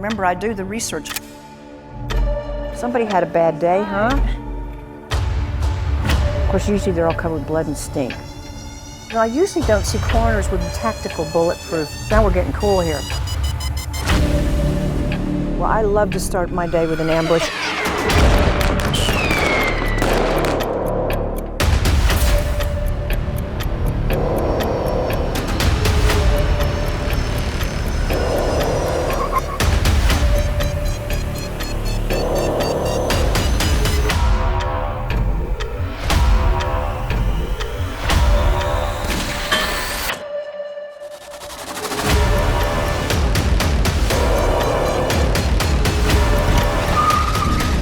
Remember, I do the research. Somebody had a bad day, huh? Of course, usually they're all covered with blood and stink. Now, I usually don't see coroners with tactical bulletproof. Now we're getting cool here. Well, I love to start my day with an ambush.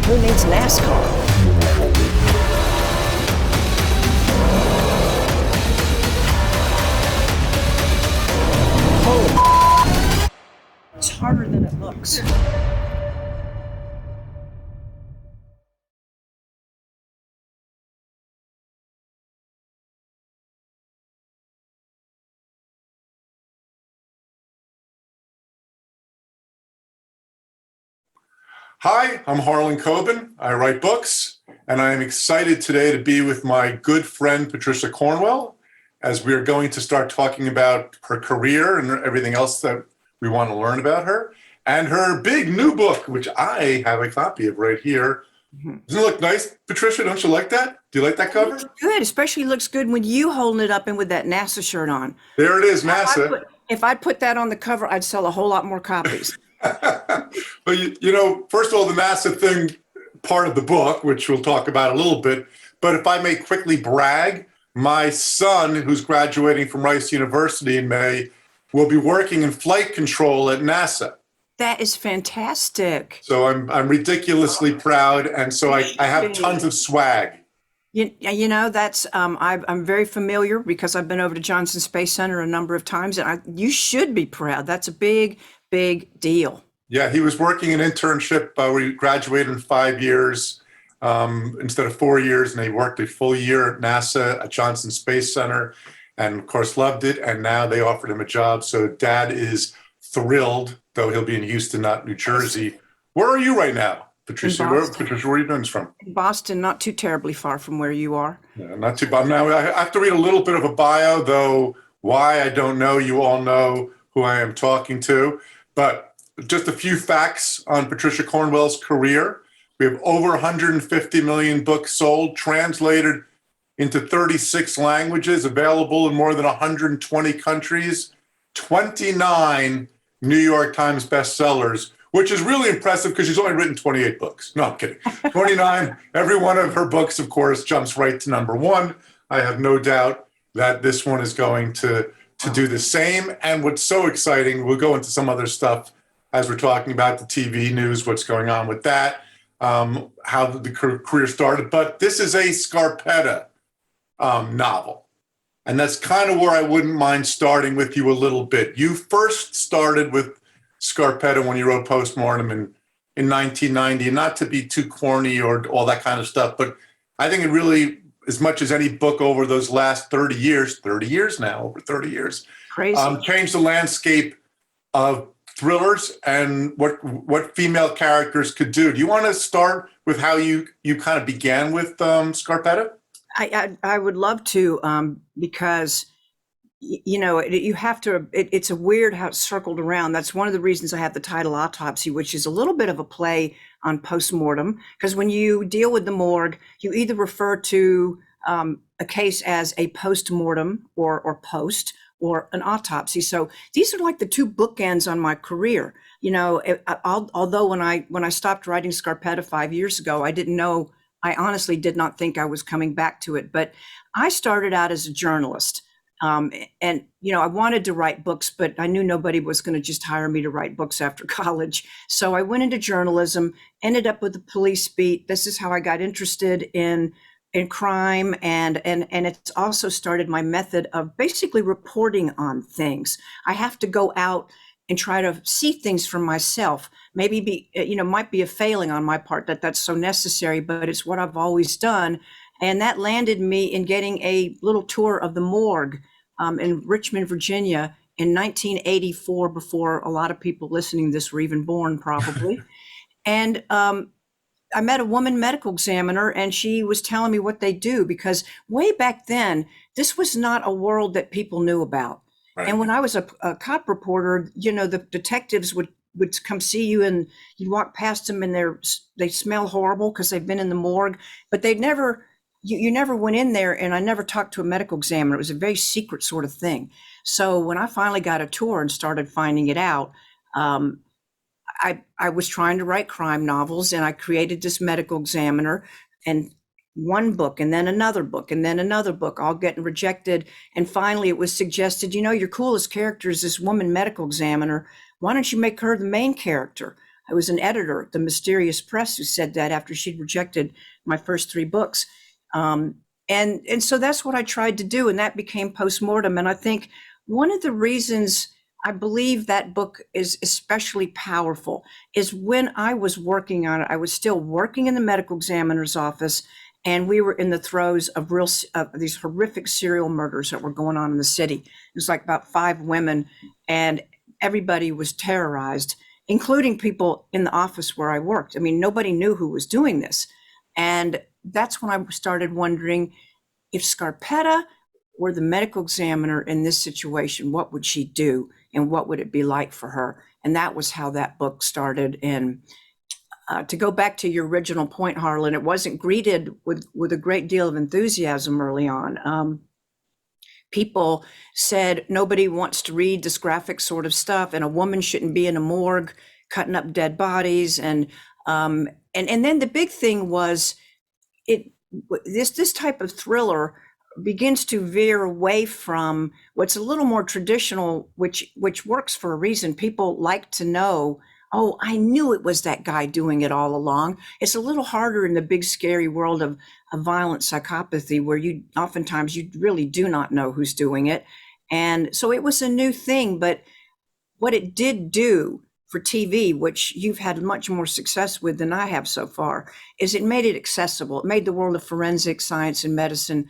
Who needs NASCAR? Holy, it's harder than it looks. Hi, I'm Harlan Coben. I write books, and I am excited today to be with my good friend Patricia Cornwell as we are going to start talking about her career and everything else that we want to learn about her, and her big new book, which I have a copy of right here. Doesn't it look nice, Patricia? Don't you like that? Do you like that cover? It looks good, especially looks good when you holding it up and with that NASA shirt on. There it is, NASA. If I put that on the cover, I'd sell a whole lot more copies. But you know, first of all, the NASA thing part of the book, which we'll talk about a little bit, but if I may quickly brag, my son, who's graduating from Rice University in May, will be working in flight control at NASA. That is fantastic. So I'm ridiculously proud, and so I have tons of swag. You know, that's I'm very familiar because I've been over to Johnson Space Center a number of times, and you should be proud. That's a big deal. Yeah, he was working an internship where he graduated in 5 years instead of 4 years, and he worked a full year at NASA at Johnson Space Center, and of course loved it. And now they offered him a job. So Dad is thrilled, though he'll be in Houston, not New Jersey. Where are you right now, Patricia? Where are you doing this from? Boston, not too terribly far from where you are. Yeah, not too bad. Now I have to read a little bit of a bio, though. Why, I don't know. You all know who I am talking to. But just a few facts on Patricia Cornwell's career. We have over 150 million books sold, translated into 36 languages, available in more than 120 countries, 29 New York Times bestsellers, which is really impressive because she's only written 28 books. No, I'm kidding. 29. Every one of her books, of course, jumps right to number one. I have no doubt that this one is going to do the same. And what's so exciting, we'll go into some other stuff as we're talking about the TV news, what's going on with that, how the career started. But this is a Scarpetta novel. And that's kind of where I wouldn't mind starting with you a little bit. You first started with Scarpetta when you wrote PostMortem in 1990, and not to be too corny or all that kind of stuff, but I think it really, as much as any book over those last 30 years now, over 30 years, Crazy. Changed the landscape of thrillers and what female characters could do. Do you want to start with how you kind of began with Scarpetta? I would love to, because you know, you have to, it's a weird how it's circled around. That's one of the reasons I have the title Autopsy, which is a little bit of a play on postmortem, because when you deal with the morgue, you either refer to a case as a postmortem or post, or an autopsy. So these are like the two bookends on my career. You know, although when I stopped writing Scarpetta 5 years ago, I honestly did not think I was coming back to it. But I started out as a journalist. And, you know, I wanted to write books, but I knew nobody was going to just hire me to write books after college. So I went into journalism, ended up with the police beat. This is how I got interested in crime. And it's also started my method of basically reporting on things. I have to go out and try to see things for myself. Maybe might be a failing on my part that's so necessary, but it's what I've always done. And that landed me in getting a little tour of the morgue in Richmond, Virginia, in 1984, before a lot of people listening to this were even born, probably. And I met a woman medical examiner, and she was telling me what they do, because way back then, this was not a world that people knew about. Right. And when I was a cop reporter, the detectives would come see you, and you'd walk past them, and they smell horrible because they've been in the morgue, but they'd never, you never went in there, and I never talked to a medical examiner. It was a very secret sort of thing. So when I finally got a tour and started finding it out, I was trying to write crime novels, and I created this medical examiner, and one book, and then another book, and then another book, all getting rejected. And finally it was suggested, your coolest character is this woman medical examiner. Why don't you make her the main character? I was an editor at the Mysterious Press who said that after she'd rejected my first 3 books. And so that's what I tried to do, and that became PostMortem. And I think one of the reasons I believe that book is especially powerful is when I was working on it, I was still working in the medical examiner's office, and we were in the throes of these horrific serial murders that were going on in the city. It was like about 5 women, and everybody was terrorized, including people in the office where I worked. I mean, nobody knew who was doing this. And that's when I started wondering, if Scarpetta were the medical examiner in this situation, what would she do? And what would it be like for her? And that was how that book started. And to go back to your original point, Harlan, it wasn't greeted with a great deal of enthusiasm early on. People said nobody wants to read this graphic sort of stuff, and a woman shouldn't be in a morgue cutting up dead bodies. And then the big thing was this type of thriller begins to veer away from what's a little more traditional, which works for a reason. People like to know, oh, I knew it was that guy doing it all along. It's a little harder in the big, scary world of violent psychopathy, where oftentimes you really do not know who's doing it. And so it was a new thing, but what it did do for TV, which you've had much more success with than I have so far, is it made it accessible. It made the world of forensic science and medicine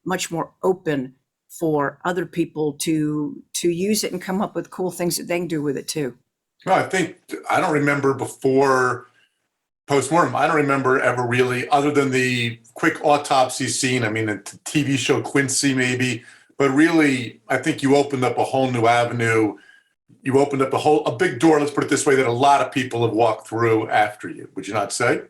much more open for other people to use it and come up with cool things that they can do with it too. Well, I don't remember before PostMortem. I don't remember ever really, other than the quick autopsy scene. I mean, the TV show Quincy maybe, but really, I think you opened up a whole new avenue. You opened up a big door, let's put it this way, that a lot of people have walked through after you. Would you not say?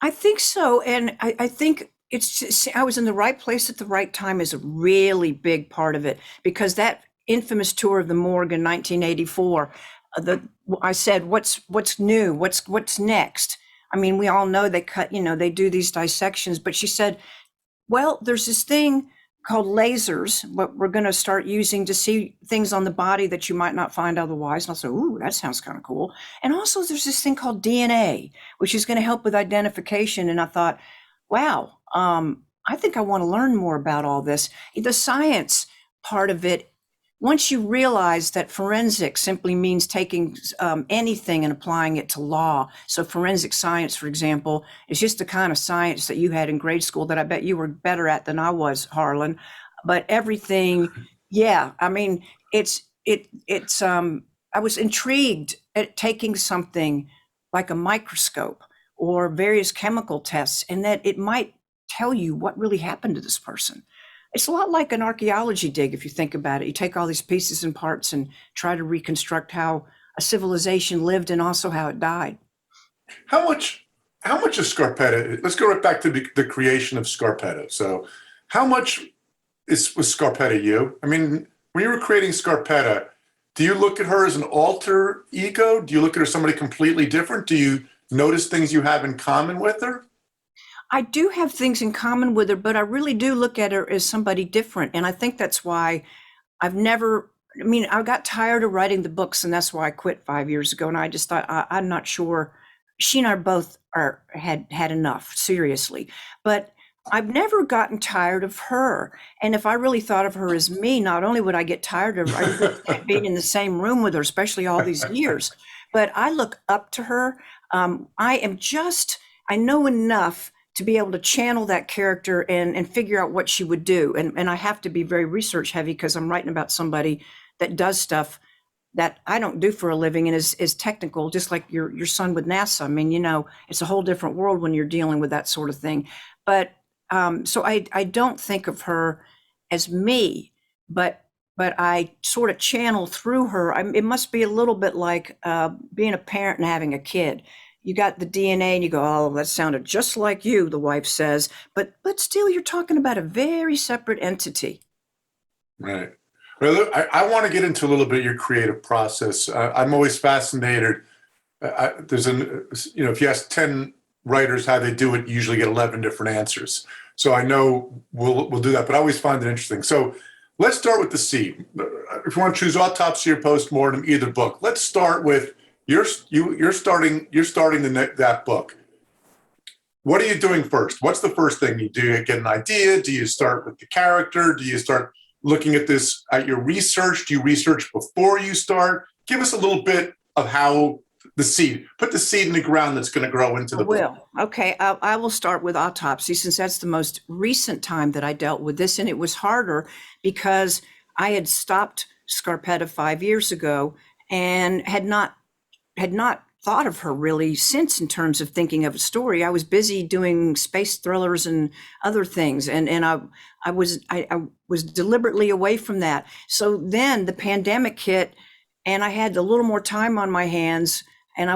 I think so. And I think it's just, I was in the right place at the right time is a really big part of it, because that infamous tour of the morgue in 1984, I said, what's new? What's next? I mean, we all know they do these dissections, but she said, well, there's this thing called lasers, what we're going to start using to see things on the body that you might not find otherwise. And I said, ooh, that sounds kind of cool. And also there's this thing called DNA, which is going to help with identification. And I thought, wow, I think I want to learn more about all this. The science part of it, once you realize that forensics simply means taking anything and applying it to law. So forensic science, for example, is just the kind of science that you had in grade school that I bet you were better at than I was, Harlan. But everything, yeah, I mean, I was intrigued at taking something like a microscope or various chemical tests, and that it might tell you what really happened to this person. It's a lot like an archaeology dig, if you think about it. You take all these pieces and parts and try to reconstruct how a civilization lived and also how it died. How much is Scarpetta? Let's go right back to the creation of Scarpetta. So how much was Scarpetta you? I mean, when you were creating Scarpetta, do you look at her as an alter ego? Do you look at her as somebody completely different? Do you notice things you have in common with her? I do have things in common with her, but I really do look at her as somebody different. And I think that's why I got tired of writing the books, and that's why I quit 5 years ago. And I just thought, I'm not sure. She and I both had enough, seriously. But I've never gotten tired of her. And if I really thought of her as me, not only would I get tired of her, I being in the same room with her, especially all these years, but I look up to her. I know enough to be able to channel that character and figure out what she would do. And I have to be very research heavy because I'm writing about somebody that does stuff that I don't do for a living and is technical, just like your son with NASA. I mean, it's a whole different world when you're dealing with that sort of thing. But so I don't think of her as me, but I sort of channel through her. It must be a little bit like being a parent and having a kid. You got the DNA and you go, oh, that sounded just like you, the wife says. But still, you're talking about a very separate entity. Right. Well, I want to get into a little bit of your creative process. I'm always fascinated. If you ask 10 writers how they do it, you usually get 11 different answers. So I know we'll do that, but I always find it interesting. So let's start with the seed. If you want to choose autopsy or postmortem, either book. Let's start with you're starting that book. What are you doing first? What's the first thing you do? You get an idea? Do you start with the character? Do you start looking at this at your research? Do you research before you start? Give us a little bit of how put the seed in the ground that's going to grow into the book. Okay, I will start with autopsy since that's the most recent time that I dealt with this. And it was harder because I had stopped Scarpetta 5 years ago and had not thought of her really since in terms of thinking of a story. I was busy doing space thrillers and other things. And I was deliberately away from that. So then the pandemic hit and I had a little more time on my hands. And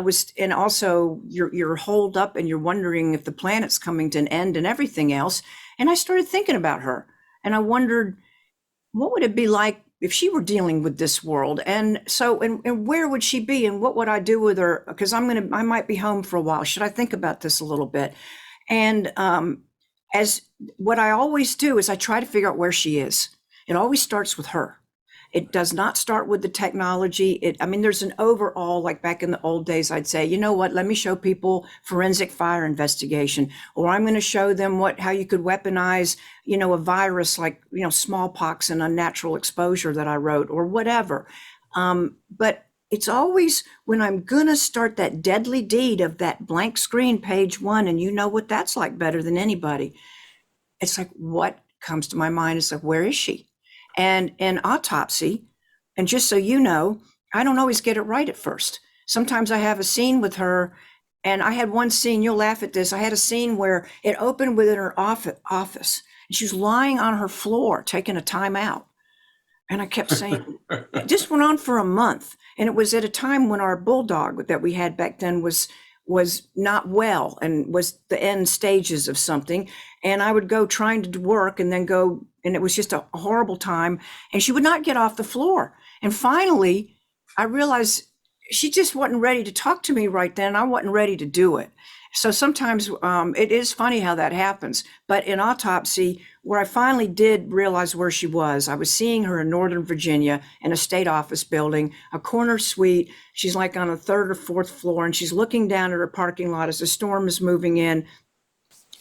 also you're holed up and you're wondering if the planet's coming to an end and everything else. And I started thinking about her and I wondered, what would it be like if she were dealing with this world? And so, and where would she be and what would I do with her? Because I might be home for a while. Should I think about this a little bit? And as what I always do is I try to figure out where she is. It always starts with her. It does not start with the technology. There's an overall, like back in the old days, I'd say, you know what, let me show people forensic fire investigation, or I'm going to show them how you could weaponize, a virus like, smallpox and unnatural exposure that I wrote or whatever. But it's always when I'm going to start that deadly deed of that blank screen, page 1, and you know what that's like better than anybody. It's like, what comes to my mind is like, where is she? And in autopsy, and just so you know, I don't always get it right at first. Sometimes I have a scene with her, and I had one scene, you'll laugh at this, I had a scene where it opened within her office, and she was lying on her floor, taking a time out. And I kept saying, it just went on for a month. And it was at a time when our bulldog that we had back then was not well and was the end stages of something. And I would go trying to work and then go, and it was just a horrible time. And she would not get off the floor. And finally, I realized she just wasn't ready to talk to me right then. I wasn't ready to do it. So sometimes it is funny how that happens. But in autopsy, where I finally did realize where she was, I was seeing her in Northern Virginia in a state office building, a corner suite. She's like on a 3rd or 4th floor, and she's looking down at her parking lot as the storm is moving in,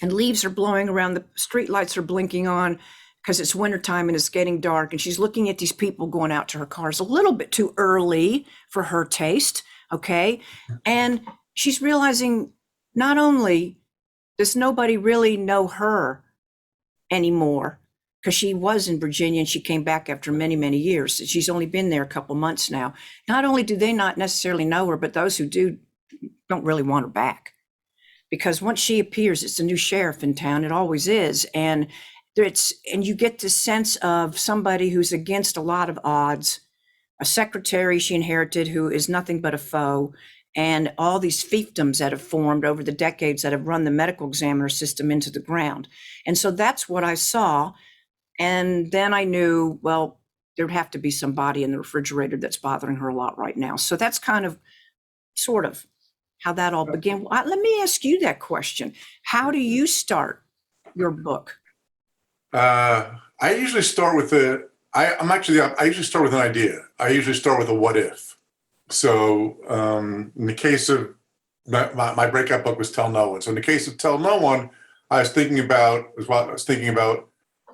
and leaves are blowing around. The street lights are blinking on because it's wintertime and it's getting dark. And she's looking at these people going out to her cars a little bit too early for her taste. Okay. And she's realizing, not only does nobody really know her anymore, because she was in Virginia and she came back after many, many years. She's only been there a couple months now. Not only do they not necessarily know her, but those who do don't really want her back. Because once she appears, it's a new sheriff in town. It always is. And you get the sense of somebody who's against a lot of odds, a secretary she inherited who is nothing but a foe, and all these fiefdoms that have formed over the decades that have run the medical examiner system into the ground. And so that's what I saw. And then I knew, well, there'd have to be somebody in the refrigerator that's bothering her a lot right now. So that's kind of, sort of how that all began. Let me ask you that question. How do you start your book? I usually start with I usually start with an idea. I usually start with a what if. So in the case of my breakout book was Tell No One. So in the case of Tell No One, I was thinking about,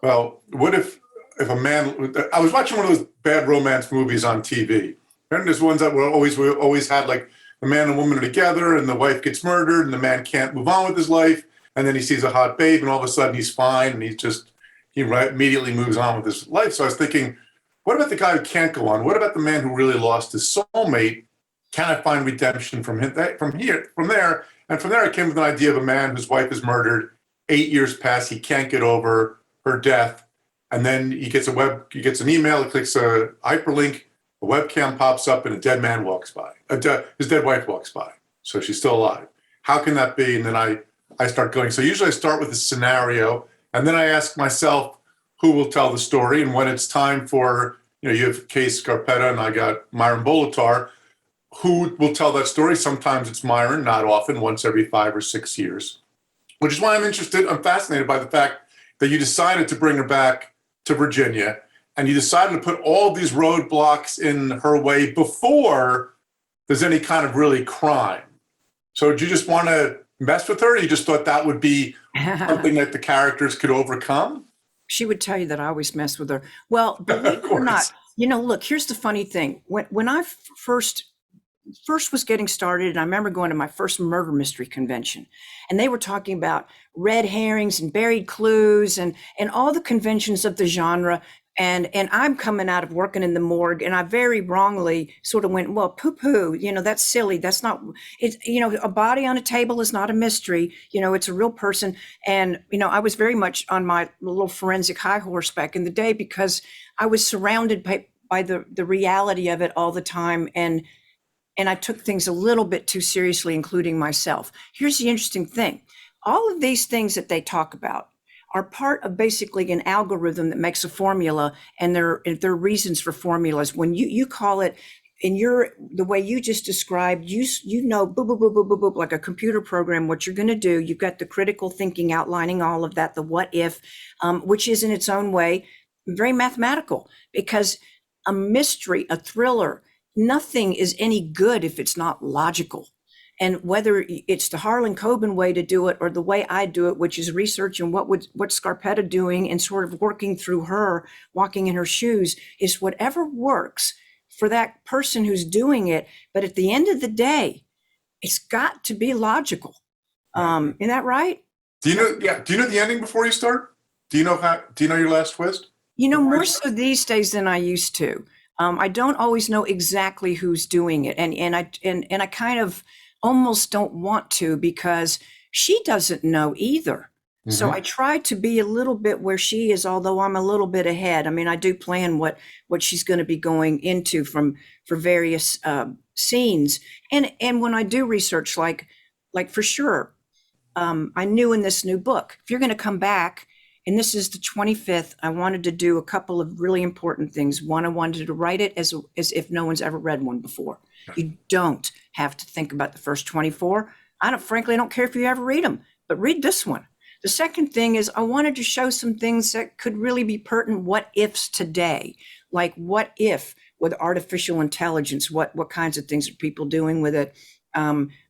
well, what if a man, I was watching one of those bad romance movies on TV. And there's ones that we always had, like, the man and woman are together and the wife gets murdered and the man can't move on with his life. And then he sees a hot babe and all of a sudden he's fine and he immediately moves on with his life. So I was thinking, what about the guy who can't go on? What about the man who really lost his soulmate? Can I find redemption from him, from there? And from there, I came with an idea of a man whose wife is murdered. 8 years pass, he can't get over her death, and then he gets an email, he clicks a hyperlink, a webcam pops up, and a dead man walks by. His dead wife walks by, so she's still alive. How can that be? And then I start going. So usually I start with a scenario, and then I ask myself, who will tell the story? And when it's time for, you have case Scarpetta, and I got Myron Bolitar, who will tell that story? Sometimes it's Myron, not often, once every 5 or 6 years. Which is why I'm fascinated by the fact that you decided to bring her back to Virginia, and you decided to put all these roadblocks in her way before there's any kind of really crime. So did you just want to mess with her, or you just thought that would be something that the characters could overcome? She would tell you that I always mess with her. Well, believe it or not, look, here's the funny thing. When I first was getting started, and I remember going to my first murder mystery convention, and they were talking about red herrings and buried clues and all the conventions of the genre. And I'm coming out of working in the morgue, and I very wrongly sort of went, well, poo-poo, that's silly. That's not, it's, a body on a table is not a mystery. It's a real person. And, I was very much on my little forensic high horse back in the day, because I was surrounded by the reality of it all the time. And I took things a little bit too seriously, including myself. Here's the interesting thing. All of these things that they talk about are part of basically an algorithm that makes a formula, and there are reasons for formulas. When you call it in the way you just described, boop, boop, boop, boop, boop, boop, like a computer program, what you're going to do. You've got the critical thinking outlining all of that, the what if, which is in its own way very mathematical, because a mystery, a thriller, nothing is any good if it's not logical. And whether it's the Harlan Coben way to do it or the way I do it, which is research and what's Scarpetta doing and sort of working through her, walking in her shoes, is whatever works for that person who's doing it. But at the end of the day, it's got to be logical. Isn't that right? Do you know the ending before you start? Do you know your last twist? More so these days than I used to. I don't always know exactly who's doing it, and I kind of almost don't want to, because she doesn't know either. Mm-hmm. So I try to be a little bit where she is, although I'm a little bit ahead. I mean, I do plan what she's going to be going into for various scenes, and when I do research, like for sure, I knew in this new book, if you're going to come back. And this is the 25th. I wanted to do a couple of really important things. One, I wanted to write it as if no one's ever read one before. You don't have to think about the first 24. Frankly, I don't care if you ever read them, but read this one. The second thing is I wanted to show some things that could really be pertinent what ifs today. Like, what if with artificial intelligence, what kinds of things are people doing with it?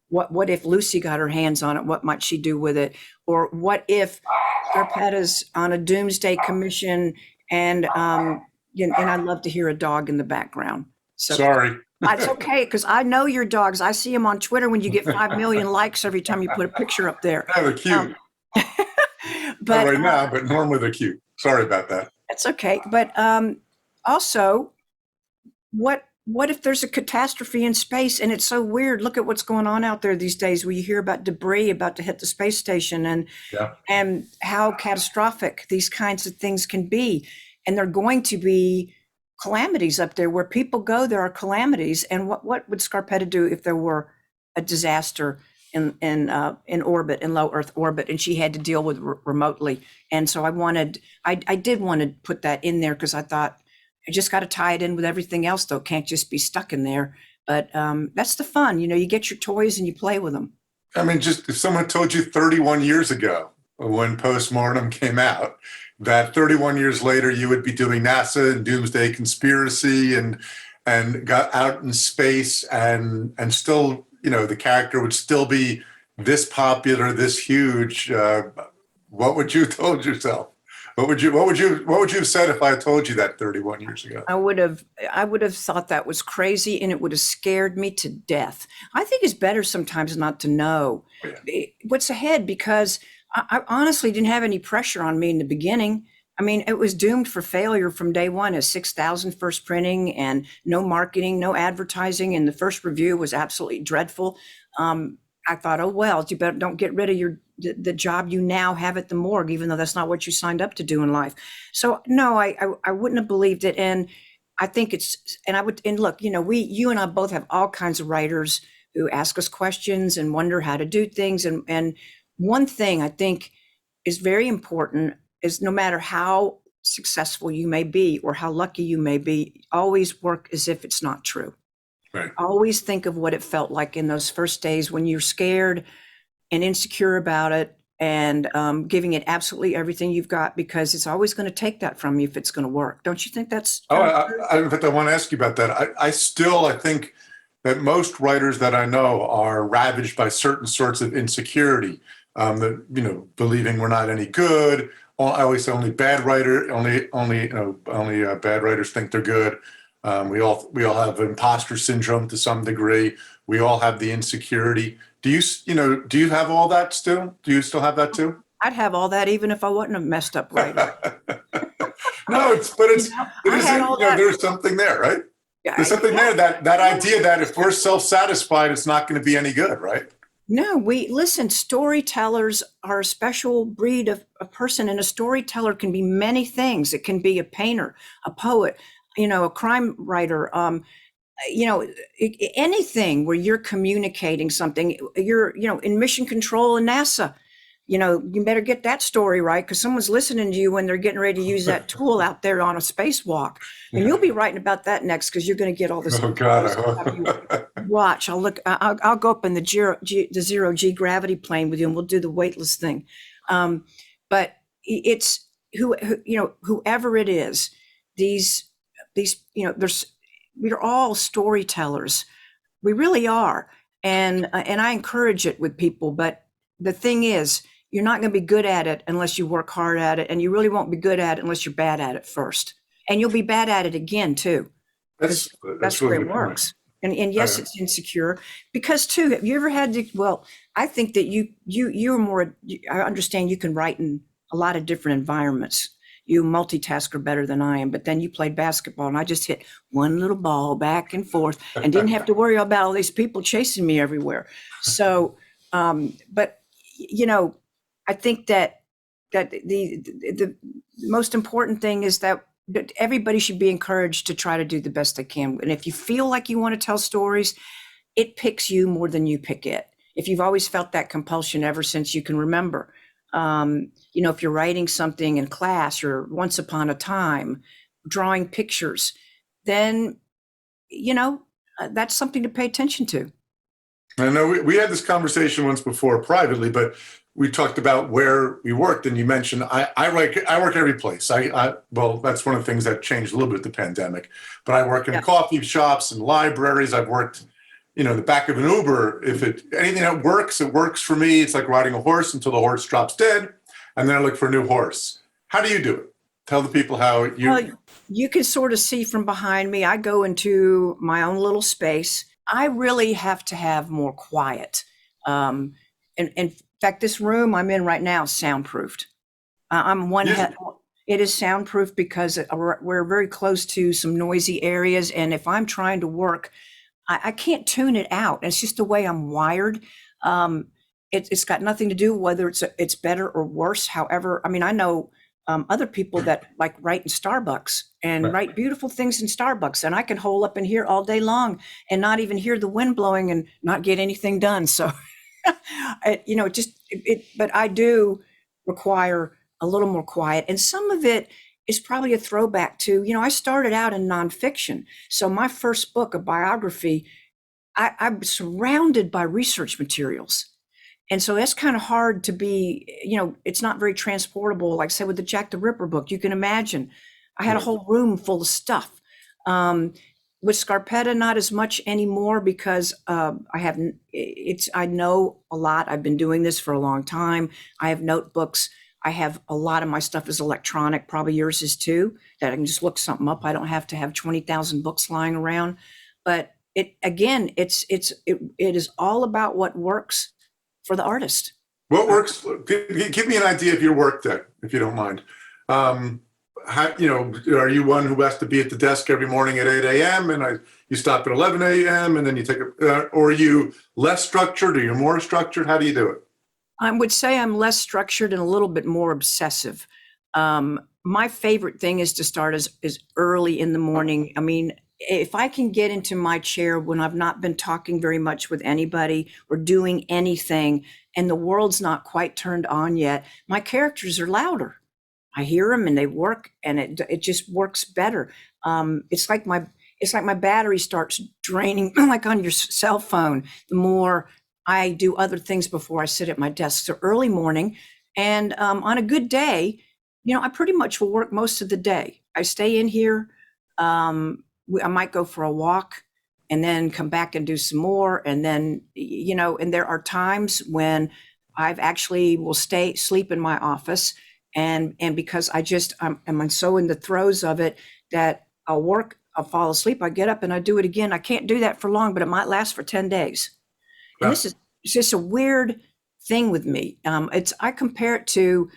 What if Lucy got her hands on it? What might she do with it? Or what if Scarpetta's on a Doomsday Commission, and I'd love to hear a dog in the background. So sorry. It's okay, because I know your dogs. I see them on Twitter when you get 5 million likes every time you put a picture up there. Yeah, they're cute. But right now, but normally they're cute. Sorry about that. That's okay. But also, what if there's a catastrophe in space and it's so weird? Look at what's going on out there these days, where you hear about debris about to hit the space station, and how catastrophic these kinds of things can be. And they're going to be calamities up there. Where people go, there are calamities. And what would Scarpetta do if there were a disaster in orbit, in low Earth orbit, and she had to deal with remotely? And so I did want to put that in there, because I thought, I just got to tie it in with everything else, though. Can't just be stuck in there. But that's the fun. You get your toys and you play with them. I mean, just if someone told you 31 years ago, when PostMortem came out, that 31 years later you would be doing NASA and Doomsday Conspiracy and got out in space, and still, the character would still be this popular, this huge, what would you have told yourself? What would you have said if I had told you that 31 years ago? I would have thought that was crazy, and it would have scared me to death. I think it's better sometimes not to know what's ahead, because I honestly didn't have any pressure on me in the beginning. I mean, it was doomed for failure from day one. As 6,000 first printing and no marketing, no advertising, and the first review was absolutely dreadful. I thought, oh well, you better don't get rid of the job you now have at the morgue, even though that's not what you signed up to do in life. So no, I wouldn't have believed it, and I think and look, you and I both have all kinds of writers who ask us questions and wonder how to do things, and one thing I think is very important is no matter how successful you may be or how lucky you may be, always work as if it's not true. Right. Always think of what it felt like in those first days when you're scared and insecure about it, and giving it absolutely everything you've got, because it's always going to take that from you if it's going to work. Don't you think that's? In fact, I want to ask you about that. I think that most writers that I know are ravaged by certain sorts of insecurity, that, believing we're not any good. I always say only bad writers think they're good. We all have imposter syndrome to some degree. We all have the insecurity. Do you have all that still? Do you still have that too? I'd have all that even if I wasn't a messed up writer. No, there's something there, right? Yeah, There's something there, that idea that if we're self-satisfied, it's not going to be any good, right? No, listen, storytellers are a special breed of a person, and a storyteller can be many things. It can be a painter, a poet, a crime writer, anything where you're communicating something. You're, in mission control in NASA, you better get that story right, because someone's listening to you when they're getting ready to use that tool out there on a spacewalk. And you'll be writing about that next, because you're going to get all this. Oh God! Watch, I'll go up in the zero G gravity plane with you, and we'll do the weightless thing. But it's whoever it is, we're all storytellers. We really are, and I encourage it with people. But the thing is, you're not going to be good at it unless you work hard at it, and you really won't be good at it unless you're bad at it first, and you'll be bad at it again too. That's really where it works. And yes, it's insecure, because too, have you ever had to, well, I think that you're more, I understand you can write in a lot of different environments. You multitasker better than I am, but then you played basketball and I just hit one little ball back and forth and didn't have to worry about all these people chasing me everywhere. So, but I think that the most important thing is that everybody should be encouraged to try to do the best they can. And if you feel like you want to tell stories, it picks you more than you pick it. If you've always felt that compulsion ever since you can remember, if you're writing something in class or once upon a time, drawing pictures, then, that's something to pay attention to. I know we had this conversation once before privately, but we talked about where we worked, and you mentioned I work every place. Well, that's one of the things that changed a little bit with the pandemic. But I work in coffee shops and libraries. I've worked, the back of an Uber. Anything that works, it works for me. It's like riding a horse until the horse drops dead, and then I look for a new horse. How do you do it? Tell the people how you. Well, you can sort of see from behind me. I go into my own little space. I really have to have more quiet. And in fact, this room I'm in right now is soundproofed. It is soundproof because we're very close to some noisy areas. And if I'm trying to work, I can't tune it out. It's just the way I'm wired. It's got nothing to do whether it's better or worse. However, I know other people that like write in Starbucks and write beautiful things in Starbucks, and I can hole up in here all day long and not even hear the wind blowing and not get anything done. So, but I do require a little more quiet, and some of it is probably a throwback to, I started out in nonfiction. So my first book, a biography, I'm surrounded by research materials. And so that's kind of hard to be, it's not very transportable. Like say with the Jack the Ripper book, you can imagine I had a whole room full of stuff. With Scarpetta, not as much anymore because I know a lot. I've been doing this for a long time. I have notebooks. I have a lot of my stuff is electronic, probably yours is too, that I can just look something up. I don't have to have 20,000 books lying around. But it is all about what works for the artist. What works? Give me an idea of your work then, if you don't mind. are you one who has to be at the desk every morning at 8 a.m. and you stop at 11 a.m. and then you take or are you less structured? Are you more structured? How do you do it? I would say I'm less structured and a little bit more obsessive. My favorite thing is to start as early in the morning. I mean, if I can get into my chair when I've not been talking very much with anybody or doing anything and the world's not quite turned on yet, my characters are louder. I hear them and they work, and it just works better. It's like my battery starts draining, like on your cell phone. The more I do other things before I sit at my desk. So early morning, and on a good day, I pretty much will work most of the day. I stay in here. I might go for a walk and then come back and do some more. And then, and there are times when I've actually will sleep in my office. And because I'm so in the throes of it that I'll fall asleep, I get up and I do it again. I can't do that for long, but it might last for 10 days. And it's just a weird thing with me. I compare it to,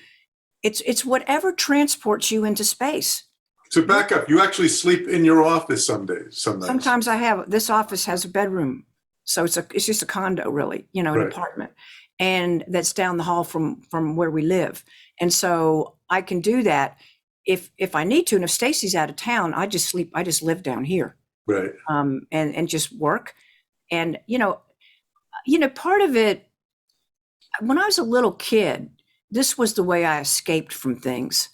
it's whatever transports you into space. So back up, you actually sleep in your office some days, sometimes. Sometimes this office has a bedroom. So it's just a condo really, an apartment. And that's down the hall from where we live. And so I can do that if I need to. And if Stacy's out of town, I just live down here. Right. And just work. And, part of it, when I was a little kid, this was the way I escaped from things.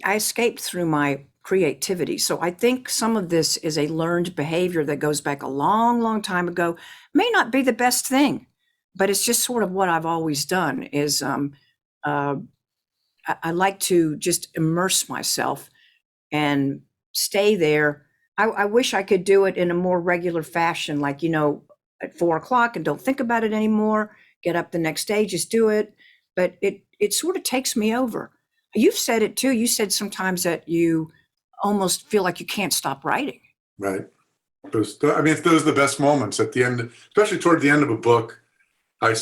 I escaped through my creativity. So I think some of this is a learned behavior that goes back a long, long time ago. May not be the best thing, but it's just sort of what I've always done is I like to just immerse myself and stay there. I wish I could do it in a more regular fashion, like, at 4:00 and don't think about it anymore, get up the next day, just do it. But it sort of takes me over. You've said it too. You said sometimes that you almost feel like you can't stop writing. Right. Those are the best moments at the end, especially toward the end of a book. I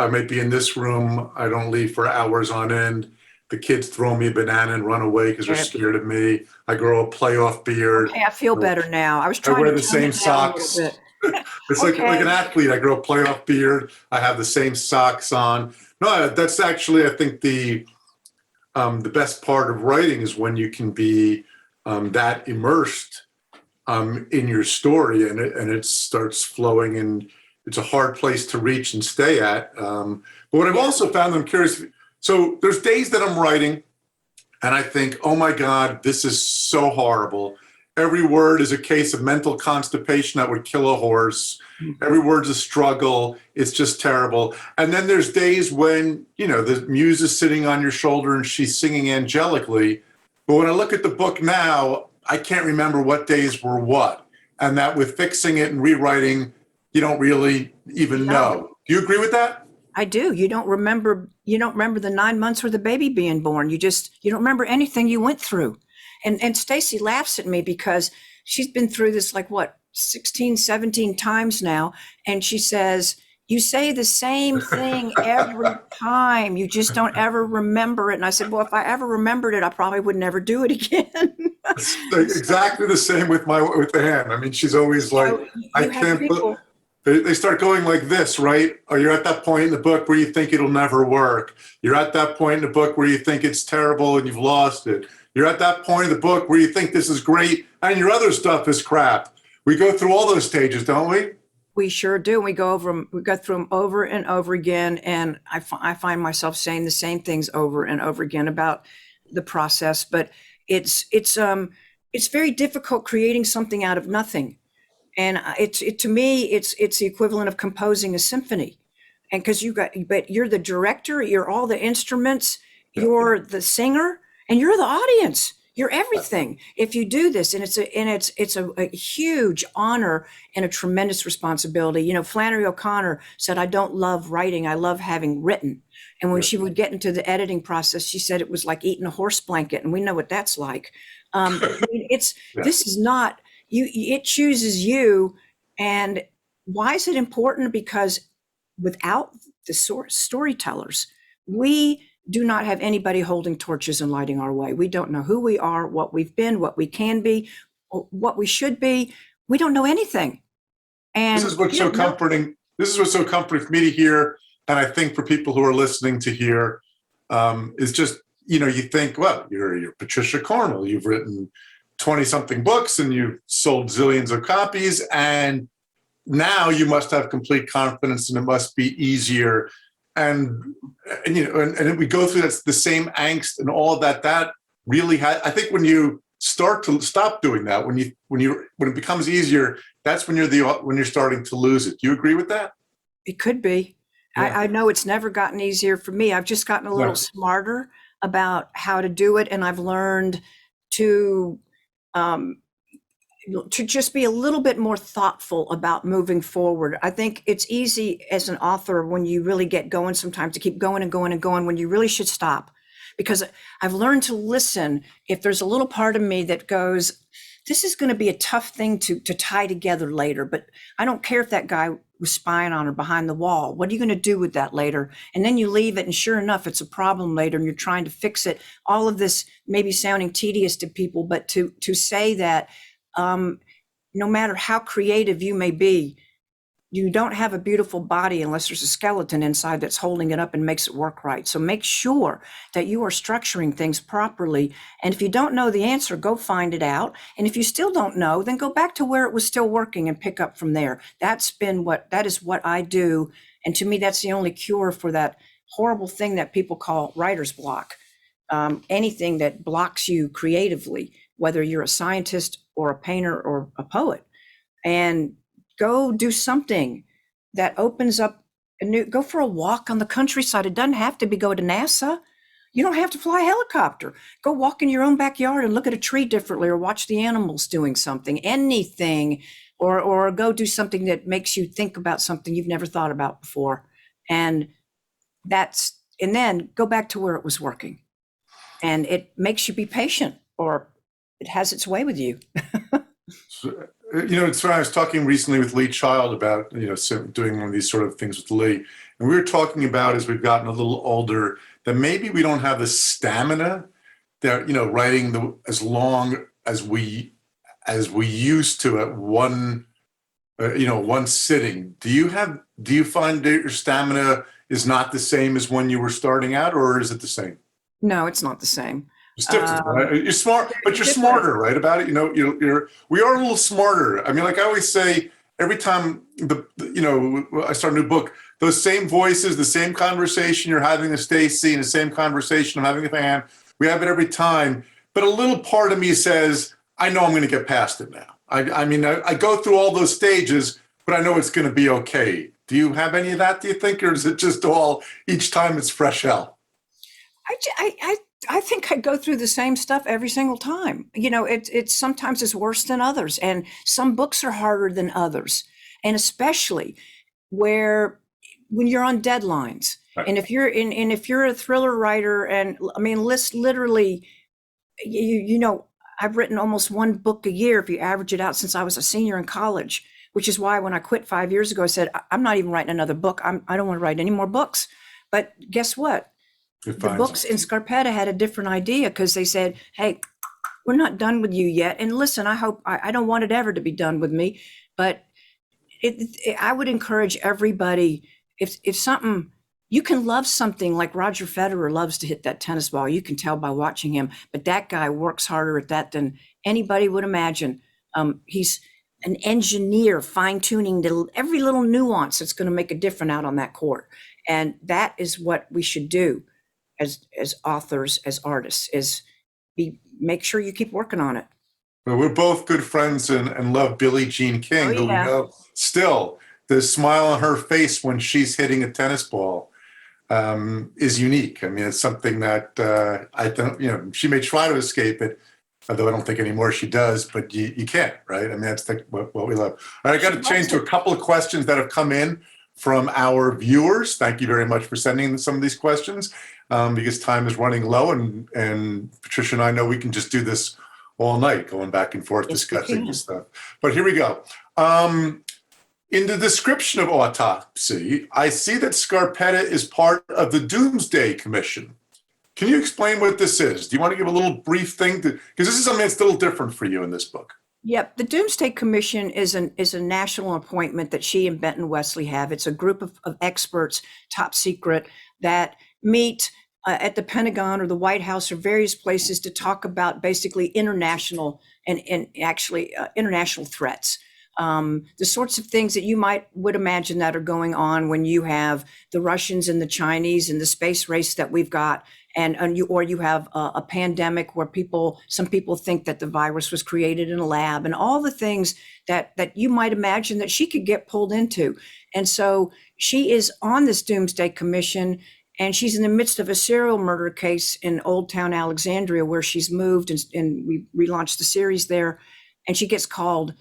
might be in this room. I don't leave for hours on end. The kids throw me a banana and run away because they're scared of me. I grow a playoff beard. Okay, I feel better now. I was trying I wear to the same socks. It's like an athlete. I grow a playoff beard. I have the same socks on. No, that's actually, I think, the best part of writing is when you can be that immersed in your story and it starts flowing, and it's a hard place to reach and stay at. But what I've also found, I'm curious, so there's days that I'm writing and I think, oh my God, this is so horrible. Every word is a case of mental constipation that would kill a horse. Every word's a struggle. It's just terrible. And then there's days when, the muse is sitting on your shoulder and she's singing angelically. But when I look at the book now, I can't remember what days were what. And that with fixing it and rewriting, you don't really even know. Do you agree with that? I do. You don't remember the 9 months with the baby being born. You don't remember anything you went through. And Stacy laughs at me because she's been through this 16, 17 times now. And she says, you say the same thing every time. You just don't ever remember it. And I said, well, if I ever remembered it, I probably would never do it again. It's exactly the same with the hand. I mean, she's always like, I can't. They start going like this, right? Or you're at that point in the book where you think it'll never work. You're at that point in the book where you think it's terrible and you've lost it. You're at that point in the book where you think this is great and your other stuff is crap. We go through all those stages, don't we? We sure do. We go through them over and over again. And I find myself saying the same things over and over again about the process. But it's very difficult creating something out of nothing. And to me, it's the equivalent of composing a symphony. And because but you're the director, you're all the instruments, you're the singer, and you're the audience. You're everything if you do this, and it's a huge honor and a tremendous responsibility. Flannery O'Connor said, "I don't love writing; I love having written." And when she would get into the editing process, she said it was like eating a horse blanket, and we know what that's like. This is not you. It chooses you, and why is it important? Because without the storytellers, we do not have anybody holding torches and lighting our way. We don't know who we are, what we've been, what we can be, or what we should be. We don't know anything. And this is what's so comforting. This is what's so comforting for me to hear, and I think for people who are listening to hear, is just, you know, you think, well, you're Patricia Cornwell. You've written 20-something books and you've sold zillions of copies, and now you must have complete confidence and it must be easier. And you know, and we go through the same angst and all of that. That really I think when you start to stop doing that, when it becomes easier, that's when you're starting to lose it. Do you agree with that? It could be. Yeah. I know it's never gotten easier for me. I've just gotten a little smarter about how to do it, and I've learned to just be a little bit more thoughtful about moving forward. I think it's easy as an author when you really get going sometimes to keep going and going and going when you really should stop. Because I've learned to listen if there's a little part of me that goes, this is going to be a tough thing to tie together later, but I don't care if that guy was spying on her behind the wall. What are you going to do with that later? And then you leave it, and sure enough, it's a problem later, and you're trying to fix it. All of this maybe sounding tedious to people, but to say that no matter how creative you may be, you don't have a beautiful body unless there's a skeleton inside that's holding it up and makes it work right. So make sure that you are structuring things properly. And if you don't know the answer, go find it out. And if you still don't know, then go back to where it was still working and pick up from there. That is what I do. And to me, that's the only cure for that horrible thing that people call writer's block. Anything that blocks you creatively, whether you're a scientist or a painter or a poet. And go do something that opens up go for a walk on the countryside. It doesn't have to be go to NASA. You don't have to fly a helicopter. Go walk in your own backyard and look at a tree differently, or watch the animals doing something, anything, or go do something that makes you think about something you've never thought about before. And then go back to where it was working. And it makes you be patient, or it has its way with you. You know, it's when I was talking recently with Lee Child about, you know, doing one of these sort of things with Lee. And we were talking about, as we've gotten a little older, that maybe we don't have the stamina that, you know, writing as long as we used to at one sitting. Do you find that your stamina is not the same as when you were starting out, or is it the same? No, it's not the same. It's different, right? You're smart, but you're smarter, right? About it, you know. We are a little smarter. I mean, like I always say, every time I start a new book, those same voices, the same conversation you're having with Stacy, and the same conversation I'm having with Anne, we have it every time. But a little part of me says, I know I'm going to get past it now. I mean, I go through all those stages, but I know it's going to be okay. Do you have any of that? Do you think, or is it just all each time it's fresh hell? I think I go through the same stuff every single time. You know, it's sometimes it's worse than others, and some books are harder than others, and especially when you're on deadlines. Right. And if you're a thriller writer, and I mean, literally, you know, I've written almost one book a year if you average it out since I was a senior in college, which is why when I quit 5 years ago, I said, I'm not even writing another book. I don't want to write any more books. But guess what? The books in Scarpetta had a different idea, because they said, hey, we're not done with you yet. And listen, I don't want it ever to be done with me, but I would encourage everybody, if something, you can love something like Roger Federer loves to hit that tennis ball. You can tell by watching him, but that guy works harder at that than anybody would imagine. He's an engineer, fine tuning every little nuance that's going to make a difference out on that court. And that is what we should do as authors, as artists, is make sure you keep working on it. Well, we're both good friends and love Billie Jean King, who we know still the smile on her face when she's hitting a tennis ball is unique. I mean, it's something that I don't, you know, she may try to escape it, although I don't think anymore she does, but you can't, right? I mean, that's what we love. All right, I got to change to a couple of questions that have come in from our viewers. Thank you very much for sending some of these questions, because time is running low, and Patricia and I know we can just do this all night, going back and forth, discussing this stuff. But here we go. In the description of Autopsy, I see that Scarpetta is part of the Doomsday Commission. Can you explain what this is? Do you want to give a little brief thing? Because this is something that's a little different for you in this book. Yep, the Doomsday Commission is a national appointment that she and Benton Wesley have. It's a group of experts, top secret, that meet at the Pentagon or the White House or various places to talk about basically international and actually international threats. The sorts of things that you would imagine that are going on when you have the Russians and the Chinese and the space race that we've got, or you have a pandemic where some people think that the virus was created in a lab, and all the things that you might imagine that she could get pulled into. And so she is on this Doomsday Commission, and she's in the midst of a serial murder case in Old Town Alexandria, where she's moved, and we relaunched the series there. And she gets called.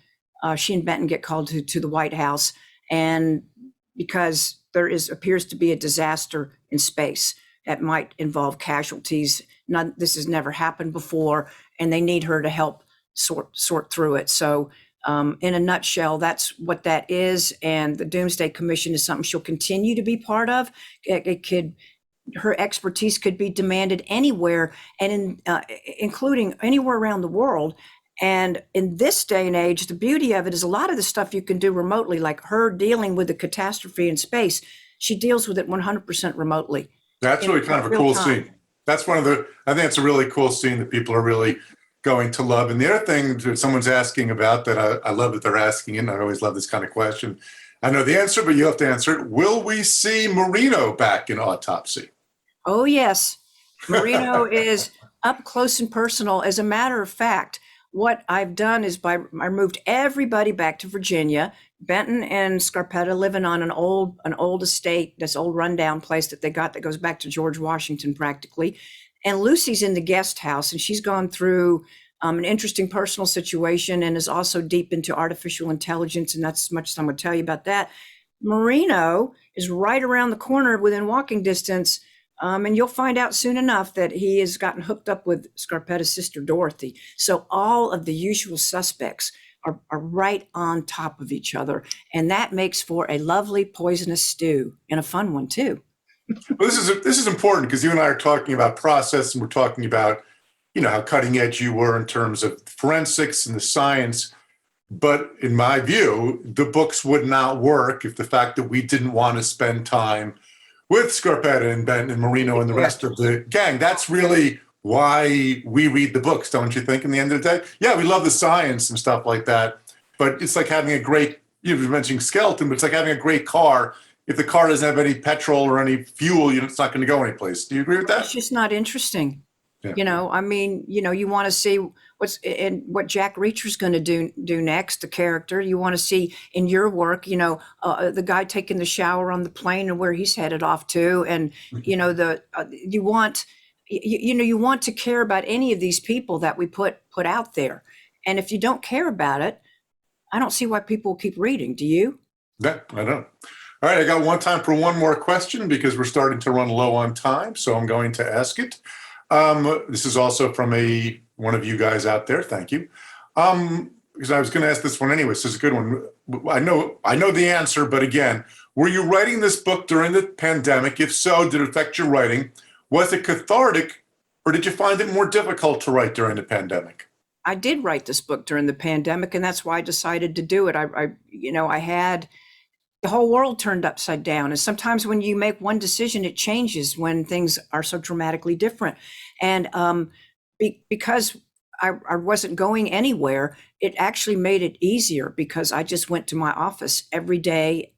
She and Benton get called to the White House, and because there appears to be a disaster in space that might involve casualties. This has never happened before, and they need her to help sort through it. So in a nutshell, that's what that is. And the Doomsday Commission is something she'll continue to be part of. Her expertise could be demanded anywhere, and including anywhere around the world. And in this day and age, the beauty of it is a lot of the stuff you can do remotely, like her dealing with the catastrophe in space. She deals with it 100% remotely. That's really kind of a cool scene. That's I think it's a really cool scene that people are really going to love. And the other thing that someone's asking about that I love that they're asking, and I always love this kind of question. I know the answer, but you have to answer it. Will we see Mourinho back in Autopsy? Oh, yes. Mourinho is up close and personal. As a matter of fact, what I've done is I moved everybody back to Virginia. Benton and Scarpetta living on an old estate, this old rundown place that they got that goes back to George Washington practically. And Lucy's in the guest house, and she's gone through an interesting personal situation and is also deep into artificial intelligence. And that's as much as I'm going to tell you about that. Mourinho is right around the corner within walking distance. And you'll find out soon enough that he has gotten hooked up with Scarpetta's sister, Dorothy. So all of the usual suspects are right on top of each other. And that makes for a lovely poisonous stew, and a fun one too. Well, this is important because you and I are talking about process, and we're talking about, how cutting edge you were in terms of forensics and the science. But in my view, the books would not work if the fact that we didn't want to spend time with Scarpetta and Benton and Mourinho and the rest of the gang. That's really why we read the books, don't you think, in the end of the day? Yeah, we love the science and stuff like that, but it's like having you were mentioning skeleton, but it's like having a great car. If the car doesn't have any petrol or any fuel, it's not going to go anyplace. Do you agree with that? It's just not interesting. Yeah. You want to see what Jack Reacher's going to do next, the character. You want to see in your work, the guy taking the shower on the plane and where he's headed off to. And, you want to care about any of these people that we put out there. And if you don't care about it, I don't see why people will keep reading. Do you? Yeah, I don't. All right, I got time for one more question because we're starting to run low on time. So I'm going to ask it. This is also from one of you guys out there. Thank you. Because I was going to ask this one anyway. This is a good one. I know the answer, but again, were you writing this book during the pandemic? If so, did it affect your writing? Was it cathartic, or did you find it more difficult to write during the pandemic? I did write this book during the pandemic, and that's why I decided to do it. I had the whole world turned upside down. And sometimes when you make one decision, it changes when things are so dramatically different. And because I wasn't going anywhere, it actually made it easier because I just went to my office every day.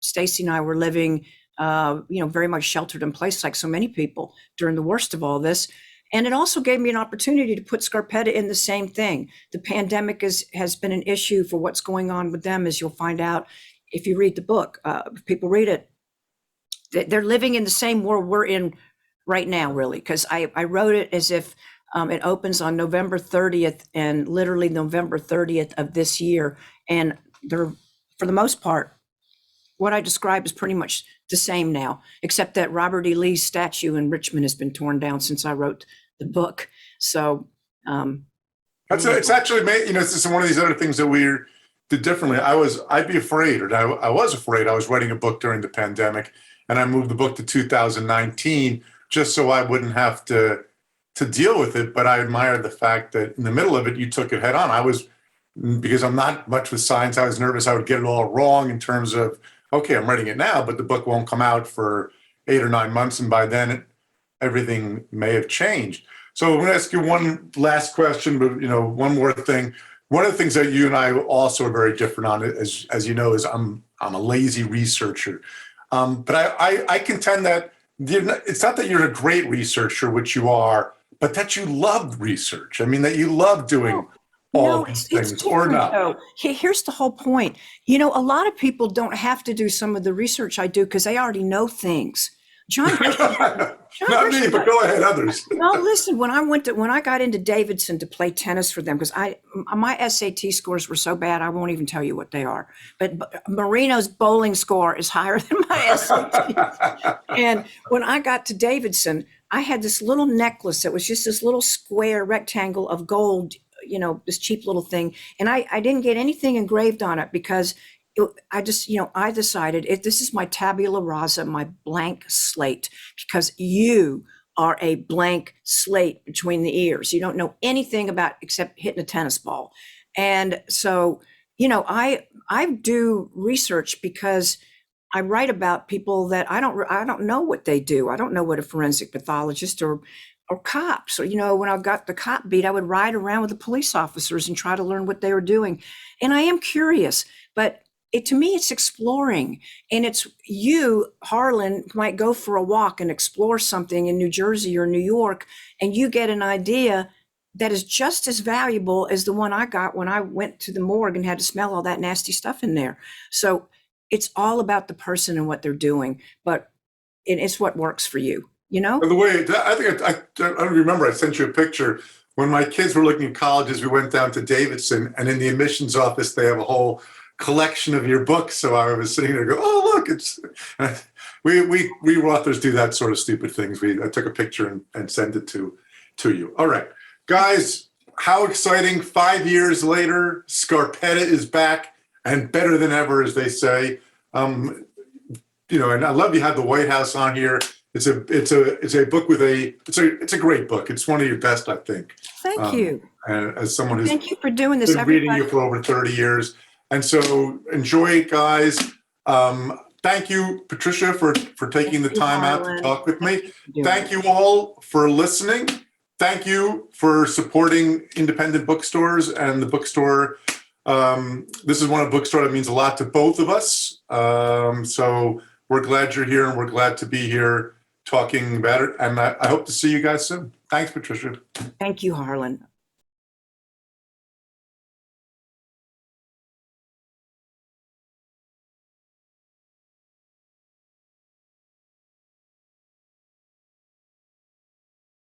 Stacy and I were living, very much sheltered in place like so many people during the worst of all this. And it also gave me an opportunity to put Scarpetta in the same thing. The pandemic has been an issue for what's going on with them, as you'll find out if you read the book. If people read it, they're living in the same world we're in right now, really, because I wrote it as if it opens on November 30th and literally November 30th of this year. And they're, for the most part, what I describe is pretty much the same now, except that Robert E. Lee's statue in Richmond has been torn down since I wrote the book. So it's actually made, it's just one of these other things that we did differently. I'd be afraid, or I was afraid. I was writing a book during the pandemic, and I moved the book to 2019 just so I wouldn't have to deal with it. But I admire the fact that in the middle of it, you took it head on. Because I'm not much with science, I was nervous I would get it all wrong in terms of, okay, I'm writing it now, but the book won't come out for 8 or 9 months. And by then everything may have changed. So I'm going to ask you one last question, but one more thing. One of the things that you and I also are very different on, as you know, is I'm a lazy researcher. But I contend that it's not that you're a great researcher, which you are, but that you love research. I mean, that you love doing all these things, or not. Though. Here's the whole point. A lot of people don't have to do some of the research I do because they already know things. Not me, but go ahead, others. No, listen, when I got into Davidson to play tennis for them, because my SAT scores were so bad, I won't even tell you what they are. But Mourinho's bowling score is higher than my SAT. And when I got to Davidson, I had this little necklace that was just this little square rectangle of gold, this cheap little thing. And I didn't get anything engraved on it because I decided this is my tabula rasa, my blank slate, because you are a blank slate between the ears. You don't know anything about except hitting a tennis ball. And so, I do research because I write about people that I don't know what they do. I don't know what a forensic pathologist or cops, or, when I got the cop beat, I would ride around with the police officers and try to learn what they were doing. And I am curious, but to me, it's exploring. And it's you, Harlan, might go for a walk and explore something in New Jersey or New York, and you get an idea that is just as valuable as the one I got when I went to the morgue and had to smell all that nasty stuff in there. So it's all about the person and what they're doing, but it's what works for you, By the way, I think I don't remember, I sent you a picture. When my kids were looking at colleges, we went down to Davidson, and in the admissions office, they have a whole collection of your books. So I was sitting there going, oh, look, we authors do that sort of stupid things. I took a picture and sent it to you. All right, guys, how exciting. 5 years later, Scarpetta is back and better than ever, as they say. And I love you had the White House on here. It's a book with it's a great book. It's one of your best, I think. Thank you. And as someone who's thank you for doing this. Been reading you for over 30 years. And so enjoy it, guys. Thank you, Patricia, for taking the time out to talk with me. Thank you all for listening. Thank you for supporting independent bookstores and the bookstore. This is one bookstore that means a lot to both of us. So we're glad you're here, and we're glad to be here talking about it. And I hope to see you guys soon. Thanks, Patricia. Thank you, Harlan.